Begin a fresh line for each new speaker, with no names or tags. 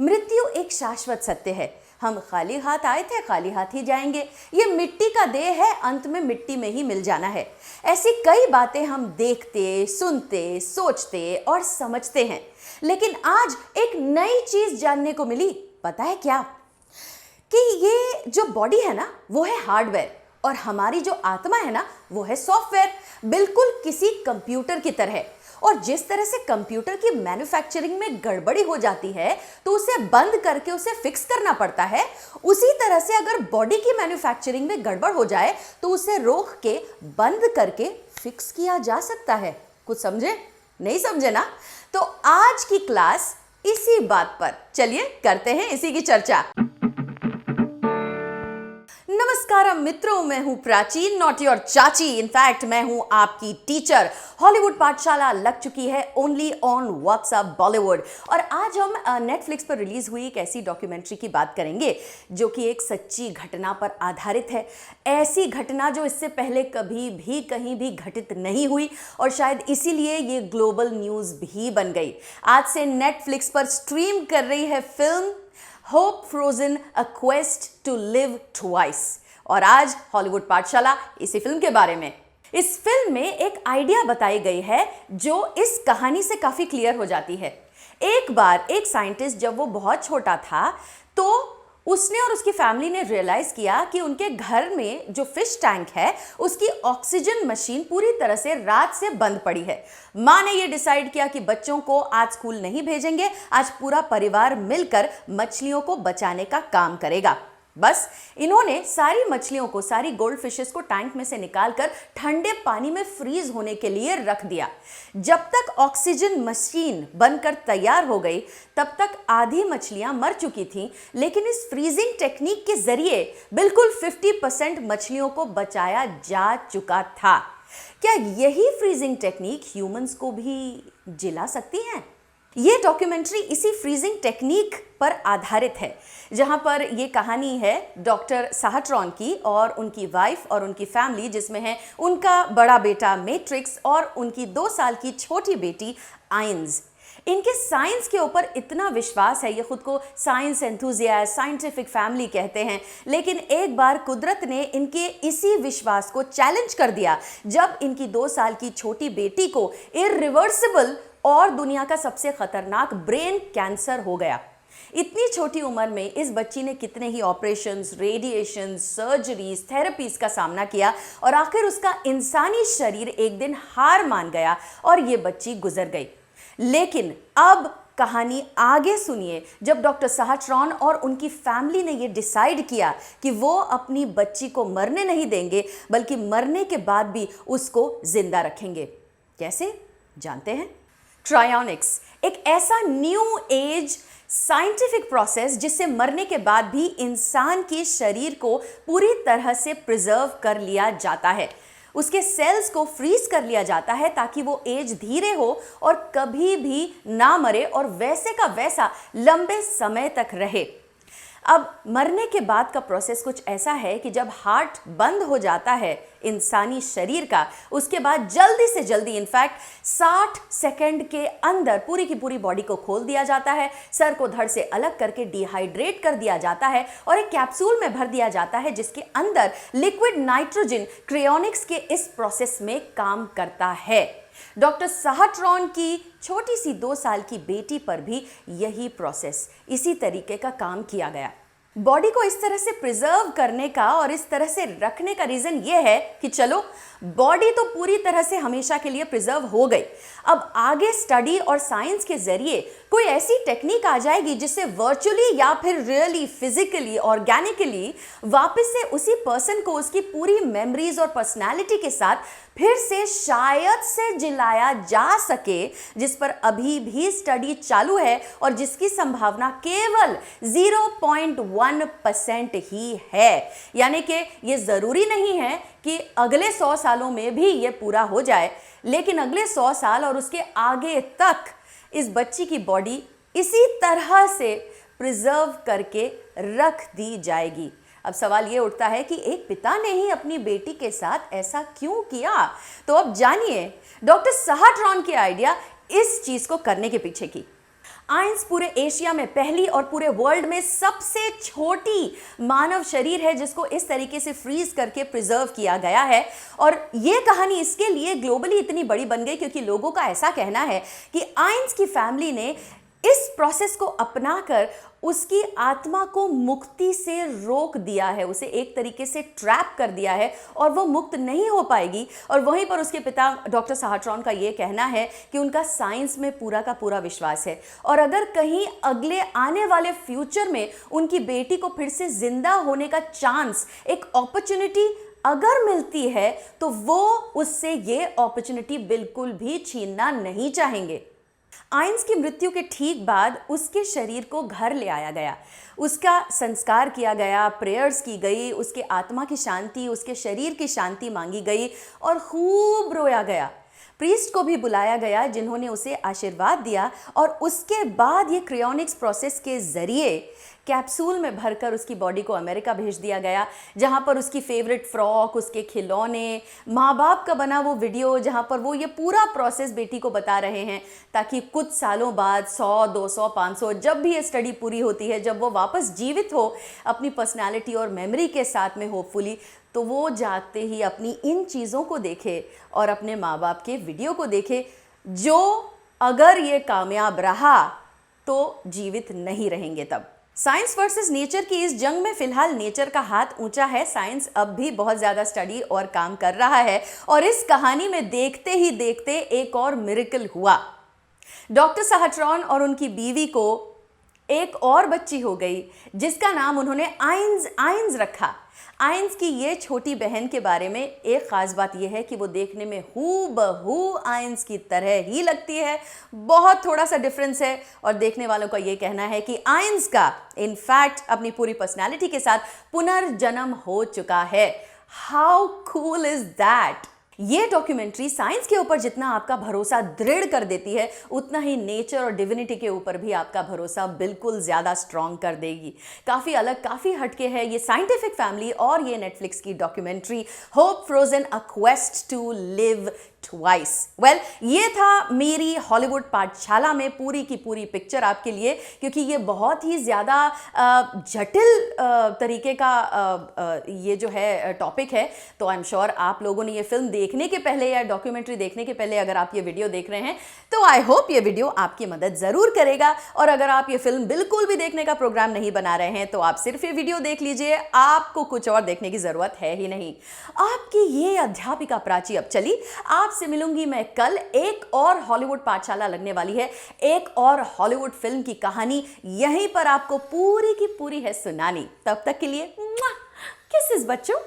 मृत्यु एक शाश्वत सत्य है। हम खाली हाथ आए थे, खाली हाथ ही जाएंगे। ये मिट्टी का देह है, अंत में मिट्टी में ही मिल जाना है। ऐसी कई बातें हम देखते, सुनते, सोचते और समझते हैं, लेकिन आज एक नई चीज जानने को मिली। पता है क्या? कि ये जो बॉडी है ना, वो है हार्डवेयर और हमारी जो आत्मा है ना, वो है सॉफ्टवेयर, बिल्कुल किसी कंप्यूटर की तरह। और जिस तरह से कंप्यूटर की मैन्युफैक्चरिंग में गड़बड़ी हो जाती है तो उसे बंद करके उसे फिक्स करना पड़ता है, उसी तरह से अगर बॉडी की मैन्युफैक्चरिंग में गड़बड़ हो जाए तो उसे रोक के बंद करके फिक्स किया जा सकता है। कुछ समझे? नहीं समझे ना? तो आज की क्लास इसी बात पर, चलिए करते हैं इसी की चर्चा। नमस्कार मित्रों, मैं हूं प्राची, नॉट योर चाची। इनफैक्ट मैं हूं आपकी टीचर। हॉलीवुड पाठशाला लग चुकी है ओनली ऑन व्हाट्सएप बॉलीवुड। और आज हम नेटफ्लिक्स पर रिलीज हुई एक ऐसी डॉक्यूमेंट्री की बात करेंगे जो कि एक सच्ची घटना पर आधारित है। ऐसी घटना जो इससे पहले कभी भी कहीं भी घटित नहीं हुई और शायद इसीलिए ये ग्लोबल न्यूज भी बन गई। आज से नेटफ्लिक्स पर स्ट्रीम कर रही है film hope frozen a quest to live twice. और आज हॉलीवुड पाठशाला इसी फिल्म के बारे में। इस फिल्म में एक आइडिया बताई गई है जो इस कहानी से काफी क्लियर हो जाती है। एक बार एक साइंटिस्ट जब वो बहुत छोटा था तो उसने और उसकी फैमिली ने रियलाइज किया कि उनके घर में जो फिश टैंक है उसकी ऑक्सीजन मशीन पूरी तरह से रात से बंद पड़ी है। माँ ने ये डिसाइड किया कि बच्चों को आज स्कूल नहीं भेजेंगे, आज पूरा परिवार मिलकर मछलियों को बचाने का काम करेगा। बस इन्होंने सारी मछलियों को, सारी गोल्ड फिशेस को टैंक में से निकालकर ठंडे पानी में फ्रीज होने के लिए रख दिया। जब तक ऑक्सीजन मशीन बनकर तैयार हो गई तब तक आधी मछलियां मर चुकी थीं, लेकिन इस फ्रीजिंग टेक्निक के जरिए बिल्कुल 50% मछलियों को बचाया जा चुका था। क्या यही फ्रीजिंग टेक्निक ह्यूमंस को भी जिला सकती है? ये डॉक्यूमेंट्री इसी फ्रीजिंग टेक्निक पर आधारित है, जहां पर ये कहानी है डॉक्टर साहट्रॉन की और उनकी वाइफ और उनकी फैमिली, जिसमें है उनका बड़ा बेटा मैट्रिक्स और उनकी 2 साल की छोटी बेटी आइंस। इनके साइंस के ऊपर इतना विश्वास है, ये खुद को साइंस एंथुजियास्ट, साइंटिफिक फैमिली कहते हैं। लेकिन एक बार कुदरत ने इनके इसी विश्वास को चैलेंज कर दिया जब इनकी 2 साल की छोटी बेटी को इरिवर्सिबल और दुनिया का सबसे खतरनाक ब्रेन कैंसर हो गया। इतनी छोटी उम्र में इस बच्ची ने कितने ही ऑपरेशंस, रेडिएशन, सर्जरीज, थेरेपीज का सामना किया और आखिर उसका इंसानी शरीर एक दिन हार मान गया और ये बच्ची गुजर गई। लेकिन अब कहानी आगे सुनिए, जब डॉक्टर साहट्रॉन और उनकी फैमिली ने ये डिसाइड किया कि वो अपनी बच्ची को मरने नहीं देंगे, बल्कि मरने के बाद भी उसको जिंदा रखेंगे। कैसे? जानते हैं। क्रायोनिक्स एक ऐसा न्यू एज साइंटिफिक प्रोसेस जिससे मरने के बाद भी इंसान के शरीर को पूरी तरह से प्रिजर्व कर लिया जाता है। उसके सेल्स को फ्रीज कर लिया जाता है ताकि वो एज धीरे हो और कभी भी ना मरे और वैसे का वैसा लंबे समय तक रहे। अब मरने के बाद का प्रोसेस कुछ ऐसा है कि जब हार्ट बंद हो जाता है इंसानी शरीर का, उसके बाद जल्दी से जल्दी, इनफैक्ट 60 सेकंड के अंदर पूरी की पूरी बॉडी को खोल दिया जाता है, सर को धड़ से अलग करके डिहाइड्रेट कर दिया जाता है और एक कैप्सूल में भर दिया जाता है जिसके अंदर लिक्विड नाइट्रोजन क्रायोनिक्स के इस प्रोसेस में काम करता है। डॉक्टर साहट्रॉन की छोटी सी 2 साल की बेटी पर भी यही प्रोसेस, इसी तरीके का काम किया गया। बॉडी को इस तरह से प्रिजर्व करने का और इस तरह से रखने का रीजन ये है कि चलो बॉडी तो पूरी तरह से हमेशा के लिए प्रिजर्व हो गई, अब आगे स्टडी और साइंस के जरिए कोई ऐसी टेक्निक आ जाएगी जिससे वर्चुअली या फिर रियली, फिजिकली, ऑर्गेनिकली वापस से उसी पर्सन को उसकी पूरी मेमोरीज और पर्सनालिटी के साथ फिर से शायद से जिलाया जा सके, जिस पर अभी भी स्टडी चालू है और जिसकी संभावना केवल 0.1% ही है। यानी कि ये जरूरी नहीं है कि अगले 100 सालों में भी ये पूरा हो जाए, लेकिन अगले 100 साल और उसके आगे तक इस बच्ची की बॉडी इसी तरह से प्रिजर्व करके रख दी जाएगी। अब सवाल ये उठता है कि एक पिता ने ही अपनी बेटी के साथ ऐसा क्यों किया? तो अब जानिए डॉक्टर साहट्रॉन की आइडिया इस चीज को करने के पीछे की। आइंस पूरे एशिया में पहली और पूरे वर्ल्ड में सबसे छोटी मानव शरीर है जिसको इस तरीके से फ्रीज करके प्रिजर्व किया गया है। और यह कहानी इसके लिए ग्लोबली इतनी बड़ी बन गई क्योंकि लोगों का ऐसा कहना है कि आइंस की फैमिली ने इस प्रोसेस को अपनाकर उसकी आत्मा को मुक्ति से रोक दिया है, उसे एक तरीके से ट्रैप कर दिया है और वो मुक्त नहीं हो पाएगी। और वहीं पर उसके पिता डॉक्टर साहट्रॉन का ये कहना है कि उनका साइंस में पूरा का पूरा विश्वास है और अगर कहीं अगले आने वाले फ्यूचर में उनकी बेटी को फिर से जिंदा होने का चांस, एक अपॉर्चुनिटी अगर मिलती है तो वो उससे ये अपॉर्चुनिटी बिल्कुल भी छीनना नहीं चाहेंगे। आइंस की मृत्यु के ठीक बाद उसके शरीर को घर ले आया गया, उसका संस्कार किया गया, प्रेयर्स की गई, उसके आत्मा की शांति, उसके शरीर की शांति मांगी गई और खूब रोया गया। प्रीस्ट को भी बुलाया गया जिन्होंने उसे आशीर्वाद दिया और उसके बाद ये क्रायोनिक्स प्रोसेस के जरिए कैप्सूल में भरकर उसकी बॉडी को अमेरिका भेज दिया गया, जहां पर उसकी फेवरेट फ्रॉक, उसके खिलौने, माँ बाप का बना वो वीडियो जहां पर वो ये पूरा प्रोसेस बेटी को बता रहे हैं ताकि कुछ सालों बाद 100, 200, 500 जब भी ये स्टडी पूरी होती है, जब वो वापस जीवित हो अपनी पर्सनैलिटी और मेमोरी के साथ में होपफुली, तो वो जागते ही अपनी इन चीज़ों को देखे और अपने माँ बाप के वीडियो को देखे जो अगर ये कामयाब रहा तो जीवित नहीं रहेंगे। तब साइंस वर्सेस नेचर की इस जंग में फिलहाल नेचर का हाथ ऊंचा है। साइंस अब भी बहुत ज़्यादा स्टडी और काम कर रहा है और इस कहानी में देखते ही देखते एक और मिरेकल हुआ। डॉक्टर साहट्रॉन और उनकी बीवी को एक और बच्ची हो गई जिसका नाम उन्होंने आइंस रखा। आइंस की ये छोटी बहन के बारे में एक ख़ास बात यह है कि वो देखने में हूबहू आइंस की तरह ही लगती है, बहुत थोड़ा सा डिफरेंस है और देखने वालों का ये कहना है कि आइंस का इनफैक्ट अपनी पूरी पर्सनालिटी के साथ पुनर्जन्म हो चुका है। How cool is that. ये डॉक्यूमेंट्री साइंस के ऊपर जितना आपका भरोसा दृढ़ कर देती है उतना ही नेचर और डिविनिटी के ऊपर भी आपका भरोसा बिल्कुल ज़्यादा स्ट्रॉन्ग कर देगी। काफ़ी अलग, काफ़ी हटके है ये साइंटिफिक फैमिली और ये नेटफ्लिक्स की documentary hope frozen a quest to live twice. Well, ये था मेरी हॉलीवुड पाठशाला में पूरी की पूरी पिक्चर आपके लिए, क्योंकि ये बहुत ही ज़्यादा जटिल तरीके का ये जो है टॉपिक है। तो आई एम श्योर आप लोगों ने ये फिल्म देखने के पहले या डॉक्यूमेंट्री देखने के पहले अगर आप ये वीडियो देख रहे हैं तो आई होप ये वीडियो आपकी मदद ज़रूर करेगा। और अगर आप ये फिल्म बिल्कुल भी देखने का प्रोग्राम नहीं बना रहे हैं तो आप सिर्फ ये वीडियो देख लीजिए, आपको कुछ और देखने की ज़रूरत है ही नहीं। आपकी ये अध्यापिका प्राची अब चली, आपसे मिलूंगी मैं कल। एक और हॉलीवुड पाठशाला लगने वाली है, एक और हॉलीवुड फिल्म की कहानी यहीं पर आपको पूरी की पूरी है सुनानी। तब तक के लिए किसेस बच्चों।